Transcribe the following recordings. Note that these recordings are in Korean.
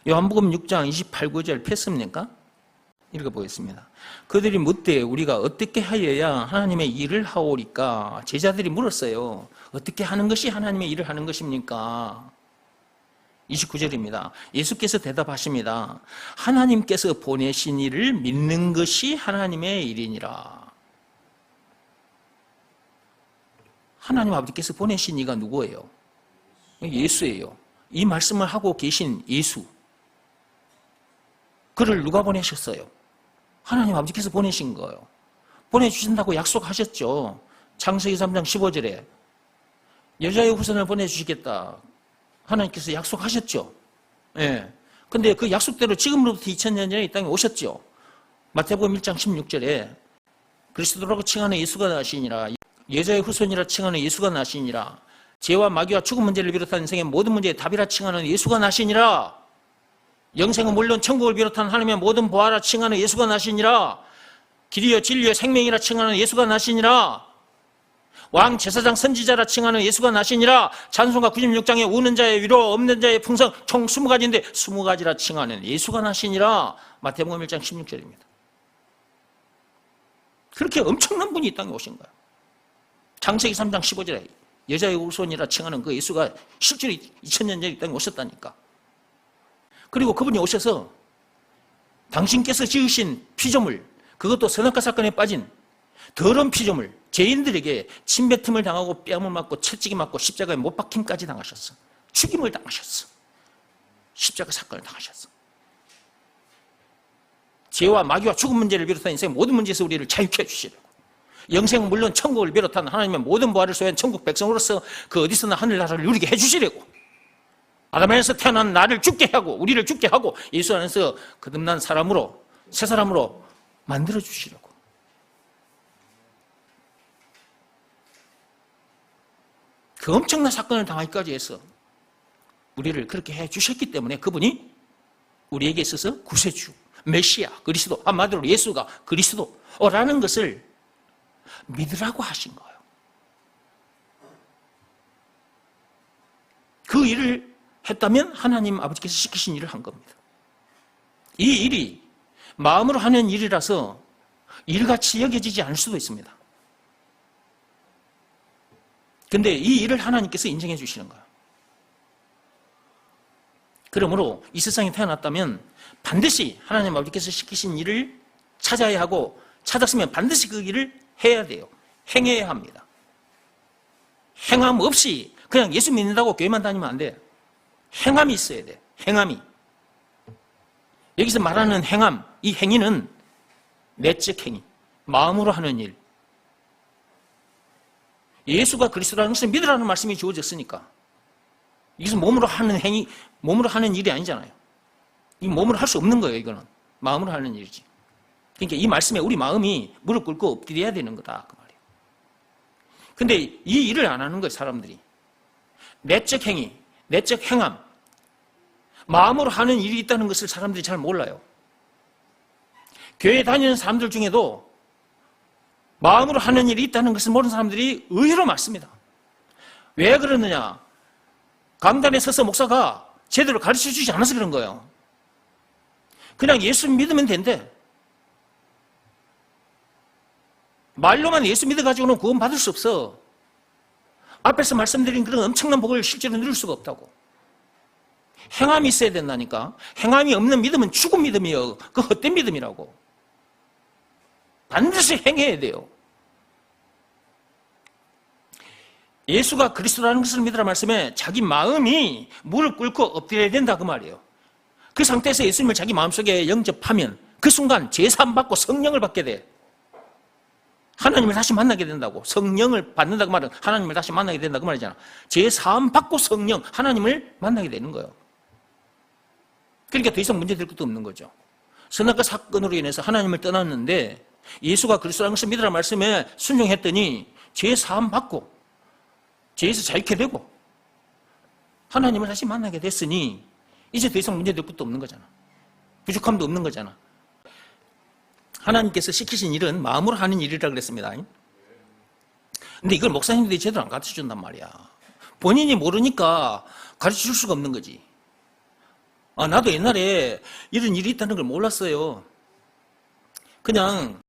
요한복음 6장 28, 9절 폈습니까? 읽어보겠습니다. 그들이 묻되 우리가 어떻게 하여야 하나님의 일을 하오리까? 제자들이 물었어요. 어떻게 하는 것이 하나님의 일을 하는 것입니까? 29절입니다. 예수께서 대답하십니다. 하나님께서 보내신 일을 믿는 것이 하나님의 일이니라. 하나님 아버지께서 보내신 이가 누구예요? 예수예요. 이 말씀을 하고 계신 예수. 그를 누가 보내셨어요? 하나님 아버지께서 보내신 거예요. 보내주신다고 약속하셨죠. 창세기 3장 15절에 여자의 후손을 보내주시겠다. 하나님께서 약속하셨죠. 예. 근데 그 약속대로 지금으로부터 2000년 전에 이 땅에 오셨죠. 마태복음 1장 16절에 그리스도라고 칭하는 예수가 나시니라. 여자의 후손이라 칭하는 예수가 나시니라. 죄와 마귀와 죽음 문제를 비롯한 인생의 모든 문제의 답이라 칭하는 예수가 나시니라. 영생은 물론 천국을 비롯한 하나님의 모든 보화라 칭하는 예수가 나시니라. 길이요 진리요 생명이라 칭하는 예수가 나시니라. 왕 제사장 선지자라 칭하는 예수가 나시니라. 찬송가 96장에 우는 자의 위로 없는 자의 풍성 총 20가지인데 20가지라 칭하는 예수가 나시니라. 마태복음 1장 16절입니다. 그렇게 엄청난 분이 이 땅에 오신 거예요. 창세기 3장 15절에 여자의 후손이라 칭하는 그 예수가 실제로 2000년 전에 이 땅에 오셨다니까. 그리고 그분이 오셔서 당신께서 지으신 피조물, 그것도 선악과 사건에 빠진 더러운 피조물, 죄인들에게 침뱉음을 당하고 뺨을 맞고 채찍이 맞고 십자가에 못 박힘까지 당하셨어. 죽임을 당하셨어. 십자가 사건을 당하셨어. 죄와 마귀와 죽음 문제를 비롯한 인생의 모든 문제에서 우리를 자유케 해주시려고. 영생은 물론 천국을 비롯한 하나님의 모든 보화를 소유한 천국 백성으로서 그 어디서나 하늘나라를 누리게 해주시려고. 아담 안에서 태어난 나를 죽게 하고 우리를 죽게 하고 예수 안에서 거듭난 사람으로 새 사람으로 만들어 주시려고. 그 엄청난 사건을 당하기까지 해서 우리를 그렇게 해 주셨기 때문에 그분이 우리에게 있어서 구세주, 메시아, 그리스도, 한마디로 예수가 그리스도라는 것을 믿으라고 하신 거예요. 그 일을 했다면 하나님 아버지께서 시키신 일을 한 겁니다. 이 일이 마음으로 하는 일이라서 일같이 여겨지지 않을 수도 있습니다. 근데 이 일을 하나님께서 인정해 주시는 거예요. 그러므로 이 세상에 태어났다면 반드시 하나님 아버지께서 시키신 일을 찾아야 하고 찾았으면 반드시 그 일을 해야 돼요. 행해야 합니다. 행함 없이 그냥 예수 믿는다고 교회만 다니면 안 돼요. 행함이 있어야 돼. 행함이. 여기서 말하는 행함, 이 행위는 내적 행위, 마음으로 하는 일. 예수가 그리스도라는 것을 믿으라는 말씀이 주어졌으니까. 이것은 몸으로 하는 행위, 몸으로 하는 일이 아니잖아요. 이 몸으로 할 수 없는 거예요, 이거는. 마음으로 하는 일이지. 그러니까 이 말씀에 우리 마음이 무릎 꿇고 엎드려야 되는 거다, 그 말이에요. 근데 이 일을 안 하는 거예요, 사람들이. 내적 행위, 내적 행함, 마음으로 하는 일이 있다는 것을 사람들이 잘 몰라요. 교회 다니는 사람들 중에도 마음으로 하는 일이 있다는 것을 모르는 사람들이 의외로 많습니다. 왜 그러느냐? 강단에 서서 목사가 제대로 가르쳐 주지 않아서 그런 거예요. 그냥 예수 믿으면 된대. 말로만 예수 믿어가지고는 구원 받을 수 없어. 앞에서 말씀드린 그런 엄청난 복을 실제로 누릴 수가 없다고. 행함이 있어야 된다니까. 행함이 없는 믿음은 죽은 믿음이에요. 그 헛된 믿음이라고. 반드시 행해야 돼요. 예수가 그리스도라는 것을 믿으라 말씀에 자기 마음이 무릎 꿇고 엎드려야 된다 그 말이에요. 그 상태에서 예수님을 자기 마음속에 영접하면 그 순간 제사함 받고 성령을 받게 돼. 하나님을 다시 만나게 된다고. 성령을 받는다고 말은 하나님을 다시 만나게 된다 그 말이잖아. 제사함 받고 성령, 하나님을 만나게 되는 거예요. 그러니까 더 이상 문제될 것도 없는 거죠. 선악과 사건으로 인해서 하나님을 떠났는데 예수가 그리스도라는 것을 믿으라 말씀에 순종했더니 제사함 받고 죄에서 자유케 되고 하나님을 다시 만나게 됐으니 이제 더 이상 문제될 것도 없는 거잖아. 부족함도 없는 거잖아. 하나님께서 시키신 일은 마음으로 하는 일이라 그랬습니다. 근데 이걸 목사님들이 제대로 안 가르쳐 준단 말이야. 본인이 모르니까 가르쳐 줄 수가 없는 거지. 나도 옛날에 이런 일이 있다는 걸 몰랐어요. 그냥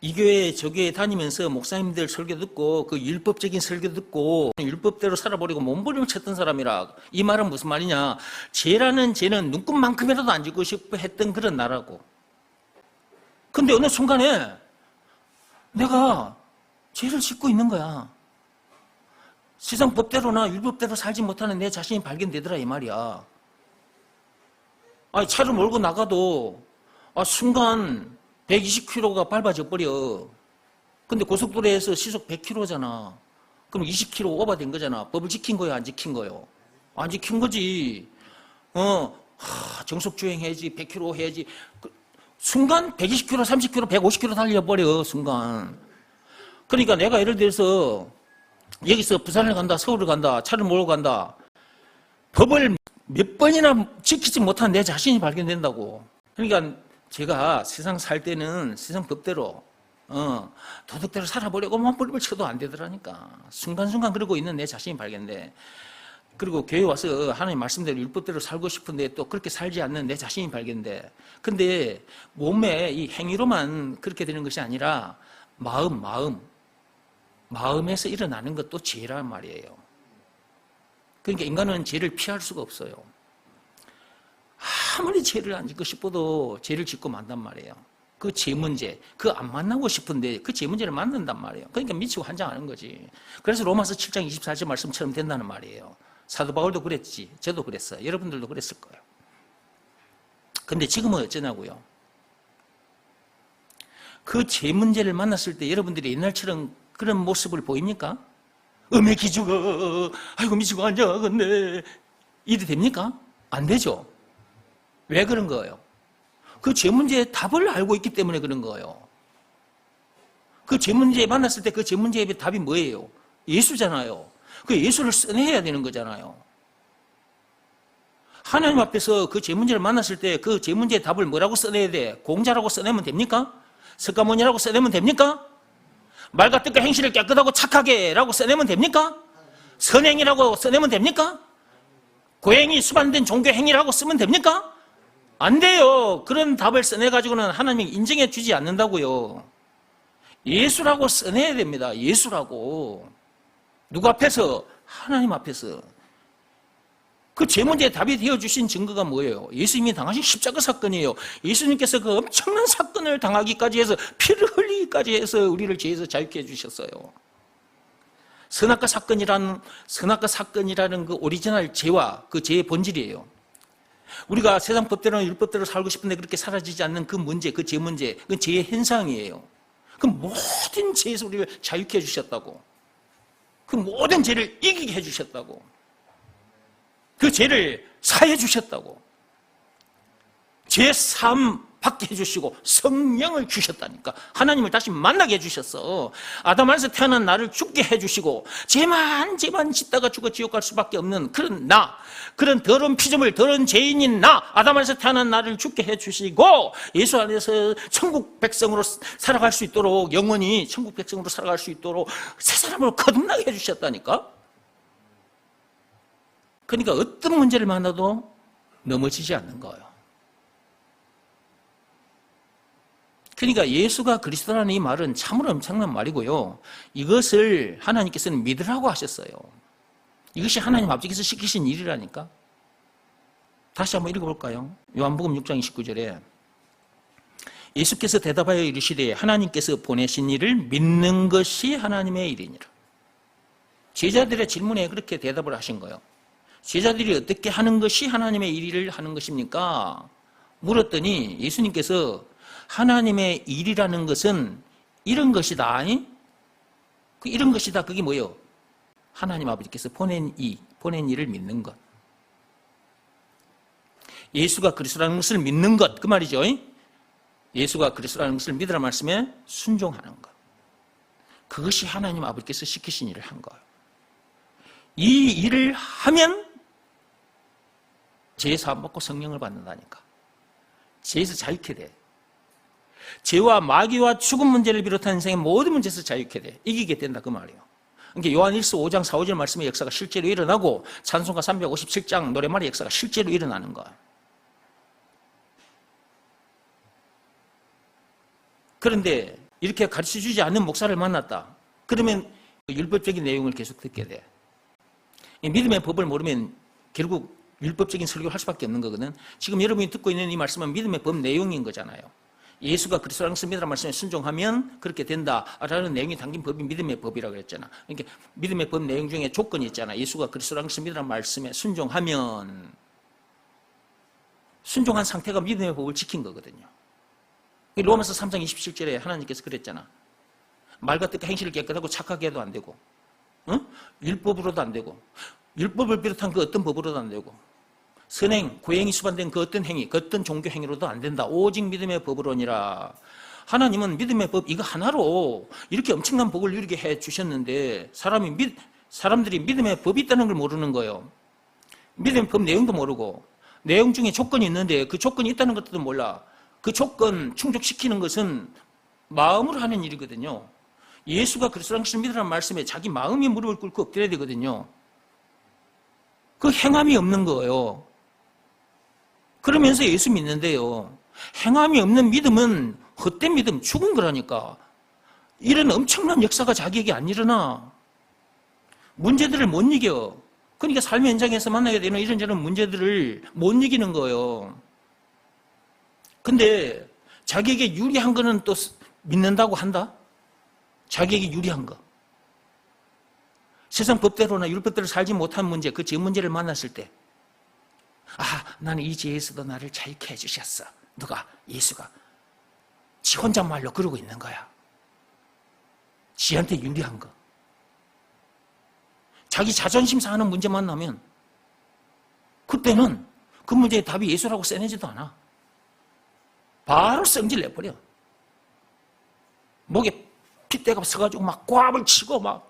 이 교회 저 교회 다니면서 목사님들 설교 듣고 그 율법적인 설교 듣고 율법대로 살아버리고 몸부림을 쳤던 사람이라. 이 말은 무슨 말이냐, 죄라는 죄는 눈곱만큼이라도 안 짓고 싶어 했던 그런 나라고. 근데 어느 순간에 내가 죄를 짓고 있는 거야. 세상 법대로나 율법대로 살지 못하는 내 자신이 발견되더라 이 말이야. 차를 몰고 나가도 순간 120km가 밟아져 버려. 근데 고속도로에서 시속 100km잖아. 그럼 20km 오버된 거잖아. 법을 지킨 거예요, 안 지킨 거예요? 안 지킨 거지. 정속 주행해야지, 100km 해야지. 순간 120km, 30km, 150km 달려버려, 순간. 그러니까 내가 예를 들어서 여기서 부산을 간다, 서울을 간다, 차를 몰고 간다. 법을 몇 번이나 지키지 못한 내 자신이 발견된다고. 그러니까 제가 세상 살 때는 세상 법대로 도덕대로 살아보려고 몸부림을 쳐도 안 되더라니까. 순간순간 그러고 있는 내 자신이 발견돼. 그리고 교회 와서 하나님 말씀대로 율법대로 살고 싶은데 또 그렇게 살지 않는 내 자신이 발견돼. 근데 몸의 이 행위로만 그렇게 되는 것이 아니라 마음에서 일어나는 것도 죄란 말이에요. 그러니까 인간은 죄를 피할 수가 없어요. 아무리 죄를 안 짓고 싶어도 죄를 짓고 만단 말이에요. 그 죄 문제, 그 안 만나고 싶은데 그 죄 문제를 만든단 말이에요. 그러니까 미치고 환장하는 거지. 그래서 로마서 7장 24절 말씀처럼 된다는 말이에요. 사도 바울도 그랬지. 저도 그랬어요. 여러분들도 그랬을 거예요. 근데 지금은 어쩌냐고요. 그 죄 문제를 만났을 때 여러분들이 옛날처럼 그런 모습을 보입니까? 음의 기주가 아이고 미치고 환장하겠네 이래 됩니까? 안 되죠. 왜 그런 거예요? 그 죄 문제의 답을 알고 있기 때문에 그런 거예요. 그 죄 문제에 만났을 때 그 죄 문제의 답이 뭐예요? 예수잖아요. 그 예수를 써내야 되는 거잖아요. 하나님 앞에서 그 죄 문제를 만났을 때 그 죄 문제의 답을 뭐라고 써내야 돼? 공자라고 써내면 됩니까? 석가모니라고 써내면 됩니까? 말과 뜻과 행실을 깨끗하고 착하게 라고 써내면 됩니까? 선행이라고 써내면 됩니까? 고행이 수반된 종교 행위라고 쓰면 됩니까? 안 돼요. 그런 답을 써내가지고는 하나님이 인정해 주지 않는다고요. 예수라고 써내야 됩니다. 예수라고. 누구 앞에서? 하나님 앞에서. 그 죄 문제의 답이 되어주신 증거가 뭐예요? 예수님이 당하신 십자가 사건이에요. 예수님께서 그 엄청난 사건을 당하기까지 해서 피를 흘리기까지 해서 우리를 죄에서 자유케 해주셨어요. 선악과 사건이라는 그 오리지널 죄와 그 죄의 본질이에요. 우리가 세상 법대로나 율법대로 살고 싶은데 그렇게 사라지지 않는 그 문제, 그 죄 문제, 그 죄의 현상이에요. 그 모든 죄에서 우리를 자유케 해주셨다고. 그 모든 죄를 이기게 해주셨다고. 그 죄를 사해 주셨다고. 죄 사함 받게 해주시고 성령을 주셨다니까. 하나님을 다시 만나게 해주셨어. 아담 안에서 태어난 나를 죽게 해주시고 죄만 짓다가 죽어 지옥 갈 수밖에 없는 그런 나, 그런 더러운 피조물, 더러운 죄인인 나, 아담 안에서 태어난 나를 죽게 해주시고 예수 안에서 천국 백성으로 살아갈 수 있도록, 영원히 천국 백성으로 살아갈 수 있도록 새 사람으로 거듭나게 해주셨다니까. 그러니까 어떤 문제를 만나도 넘어지지 않는 거예요. 그러니까 예수가 그리스도라는 이 말은 참으로 엄청난 말이고요. 이것을 하나님께서는 믿으라고 하셨어요. 이것이 하나님 아버지께서 시키신 일이라니까. 다시 한번 읽어볼까요? 요한복음 6장 29절에 예수께서 대답하여 이르시되 하나님께서 보내신 일을 믿는 것이 하나님의 일이니라. 제자들의 질문에 그렇게 대답을 하신 거예요. 제자들이 어떻게 하는 것이 하나님의 일을 하는 것입니까? 물었더니 예수님께서 하나님의 일이라는 것은 이런 것이다. 이런 것이다. 그게 뭐예요? 하나님 아버지께서 보낸 일을 믿는 것. 예수가 그리스도라는 것을 믿는 것. 그 말이죠. 예수가 그리스도라는 것을 믿으라는 말씀에 순종하는 것. 그것이 하나님 아버지께서 시키신 일을 한 거예요. 이 일을 하면 죄 사함 받고 성령을 받는다니까. 죄에서 자유케 돼. 죄와 마귀와 죽음 문제를 비롯한 인생의 모든 문제에서 자유케 돼. 이기게 된다 그 말이에요. 그러니까 요한일서 5장 4, 5절 말씀의 역사가 실제로 일어나고 찬송가 357장 노래말의 역사가 실제로 일어나는 거야. 그런데 이렇게 가르쳐주지 않는 목사를 만났다. 그러면 율법적인 내용을 계속 듣게 돼. 믿음의 법을 모르면 결국 율법적인 설교를 할 수밖에 없는 거거든. 지금 여러분이 듣고 있는 이 말씀은 믿음의 법 내용인 거잖아요. 예수가 그리스도라는 믿으라는 말씀에 순종하면 그렇게 된다라는 내용이 담긴 법이 믿음의 법이라고 했잖아. 그러니까 믿음의 법 내용 중에 조건이 있잖아. 예수가 그리스도라는 믿으라는 말씀에 순종하면, 순종한 상태가 믿음의 법을 지킨 거거든요. 로마서 3장 27절에 하나님께서 그랬잖아. 말과 뜻과 행실을 깨끗하고 착하게 해도 안 되고, 율법으로도 안 되고, 율법을 비롯한 그 어떤 법으로도 안 되고, 선행, 고행이 수반된 그 어떤 행위, 그 어떤 종교 행위로도 안 된다. 오직 믿음의 법으로니라. 하나님은 믿음의 법 이거 하나로 이렇게 엄청난 복을 누리게 해 주셨는데 사람들이 믿음의 법이 있다는 걸 모르는 거예요. 믿음의 법 내용도 모르고, 내용 중에 조건이 있는데 그 조건이 있다는 것도 몰라. 그 조건 충족시키는 것은 마음으로 하는 일이거든요. 예수가 그리스도라는 것을 믿으라는 말씀에 자기 마음이 무릎을 꿇고 엎드려야 되거든요. 그 행함이 없는 거예요. 그러면서 예수 믿는데요. 행함이 없는 믿음은 헛된 믿음, 죽은 거라니까. 이런 엄청난 역사가 자기에게 안 일어나. 문제들을 못 이겨. 그러니까 삶의 현장에서 만나게 되는 이런저런 문제들을 못 이기는 거예요. 근데 자기에게 유리한 거는 또 믿는다고 한다? 자기에게 유리한 거. 세상 법대로나 율법대로 살지 못한 문제, 그 제 문제를 만났을 때, 나는 이 죄에서도 나를 자유케 해주셨어. 누가? 예수가. 지 혼잣말로 그러고 있는 거야. 지한테 유리한 거. 자기 자존심 상하는 문제 만나면 그때는 그 문제의 답이 예수라고 써내지도 않아. 바로 성질 내버려. 목에 핏대가 서가지고 막 꽈을 치고 막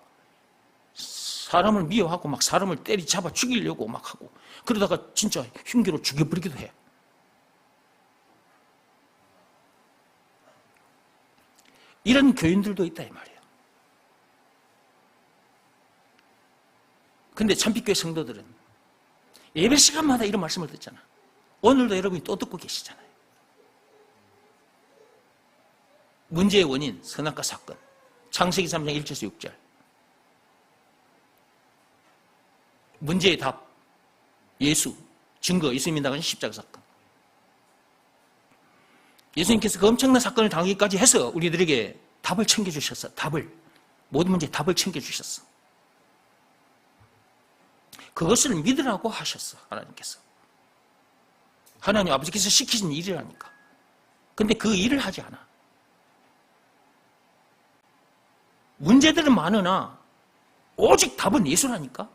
사람을 미워하고 막 사람을 때리잡아 죽이려고 막 하고, 그러다가 진짜 흉기로 죽여버리기도 해. 이런 교인들도 있다 이 말이에요. 근데 참빛교회 성도들은 예배 시간마다 이런 말씀을 듣잖아. 오늘도 여러분이 또 듣고 계시잖아요. 문제의 원인, 선악과 사건. 창세기 3장 1절에서 6절. 문제의 답, 예수, 증거, 예수님이 나가신 십자가 사건. 예수님께서 그 엄청난 사건을 당하기까지 해서 우리들에게 답을 챙겨주셨어. 답을. 모든 문제에 답을 챙겨주셨어. 그것을 믿으라고 하셨어. 하나님께서. 하나님 아버지께서 시키신 일이라니까. 근데 그 일을 하지 않아. 문제들은 많으나 오직 답은 예수라니까.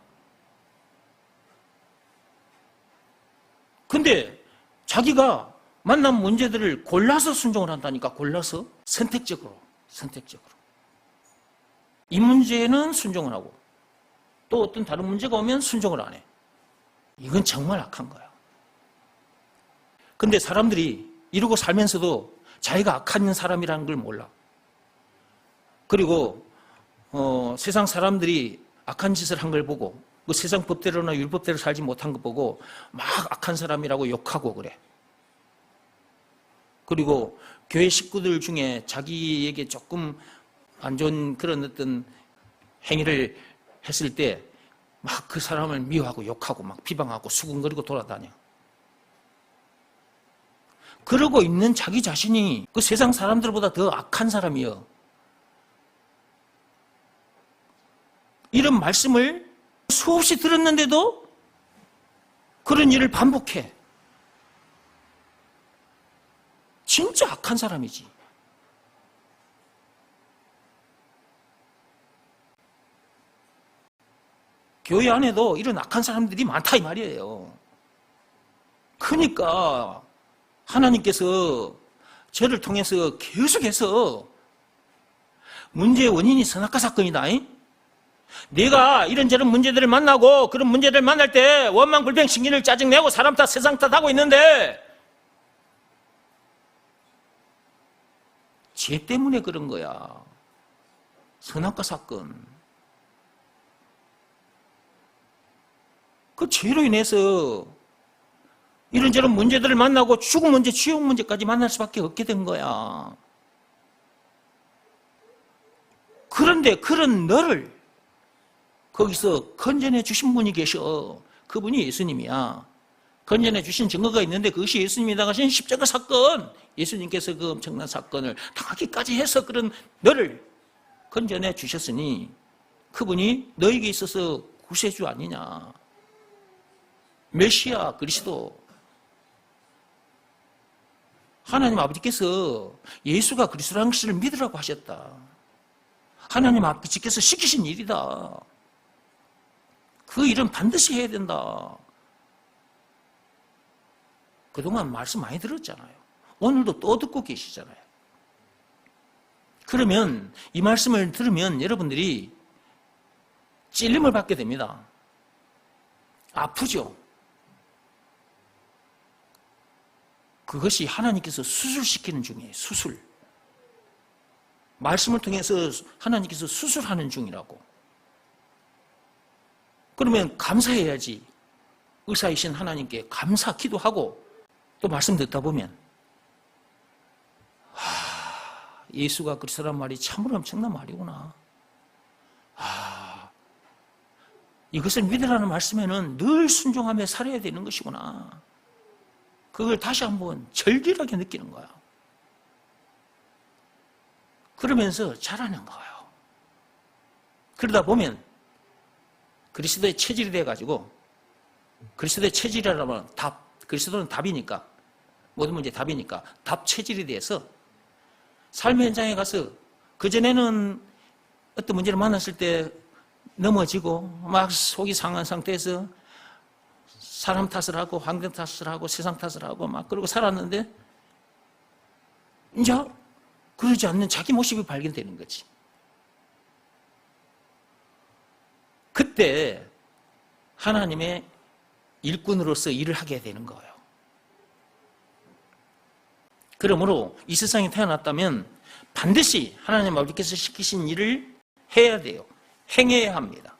근데 자기가 만난 문제들을 골라서 순종을 한다니까. 골라서 선택적으로. 이 문제는 순종을 하고 또 어떤 다른 문제가 오면 순종을 안 해. 이건 정말 악한 거야. 근데 사람들이 이러고 살면서도 자기가 악한 사람이라는 걸 몰라. 그리고 세상 사람들이 악한 짓을 한 걸 보고, 그 세상 법대로나 율법대로 살지 못한 거 보고 막 악한 사람이라고 욕하고 그래. 그리고 교회 식구들 중에 자기에게 조금 안 좋은 그런 어떤 행위를 했을 때 막 그 사람을 미워하고 욕하고 막 비방하고 수군거리고 돌아다녀. 그러고 있는 자기 자신이 그 세상 사람들보다 더 악한 사람이여. 이런 말씀을 수없이 들었는데도 그런 일을 반복해. 진짜 악한 사람이지. 교회 안에도 이런 악한 사람들이 많다 이 말이에요. 그러니까 하나님께서 저를 통해서 계속해서 문제의 원인이 선악과 사건이다. 내가 이런저런 문제들을 만나고 그런 문제들을 만날 때 원망, 불평, 신기를 짜증내고 사람 탓, 세상 탓하고 있는데 죄 때문에 그런 거야. 선악과 사건. 그 죄로 인해서 이런저런 문제들을 만나고 죽음 문제, 지옥 문제까지 만날 수밖에 없게 된 거야. 그런데 그런 너를 거기서 건져내 주신 분이 계셔. 그분이 예수님이야. 건져내 주신 증거가 있는데 그것이 예수님이 당하신 십자가 사건, 예수님께서 그 엄청난 사건을 당하기까지 해서 그런 너를 건져내 주셨으니 그분이 너에게 있어서 구세주 아니냐. 메시아 그리스도. 하나님 아버지께서 예수가 그리스도라는 것을 믿으라고 하셨다. 하나님 아버지께서 시키신 일이다. 그 일은 반드시 해야 된다. 그동안 말씀 많이 들었잖아요. 오늘도 또 듣고 계시잖아요. 그러면 이 말씀을 들으면 여러분들이 찔림을 받게 됩니다. 아프죠? 그것이 하나님께서 수술시키는 중이에요. 수술. 말씀을 통해서 하나님께서 수술하는 중이라고. 그러면 감사해야지. 의사이신 하나님께 감사 기도하고 또 말씀 듣다 보면 예수가 그리스도란 말이 참으로 엄청난 말이구나. 이것을 믿으라는 말씀에는 늘 순종하며 살아야 되는 것이구나. 그걸 다시 한번 절실하게 느끼는 거야. 그러면서 자라는 거예요. 그러다 보면 그리스도의 체질이 돼가지고, 그리스도의 체질이라면 그리스도는 답이니까, 모든 문제 답이니까 답 체질이 돼서 삶의 현장에 가서 그전에는 어떤 문제를 만났을 때 넘어지고 막 속이 상한 상태에서 사람 탓을 하고 환경 탓을 하고 세상 탓을 하고 막 그러고 살았는데 이제 그러지 않는 자기 모습이 발견되는 거지. 그때 하나님의 일꾼으로서 일을 하게 되는 거예요. 그러므로 이 세상에 태어났다면 반드시 하나님 아버지께서 시키신 일을 해야 돼요. 행해야 합니다.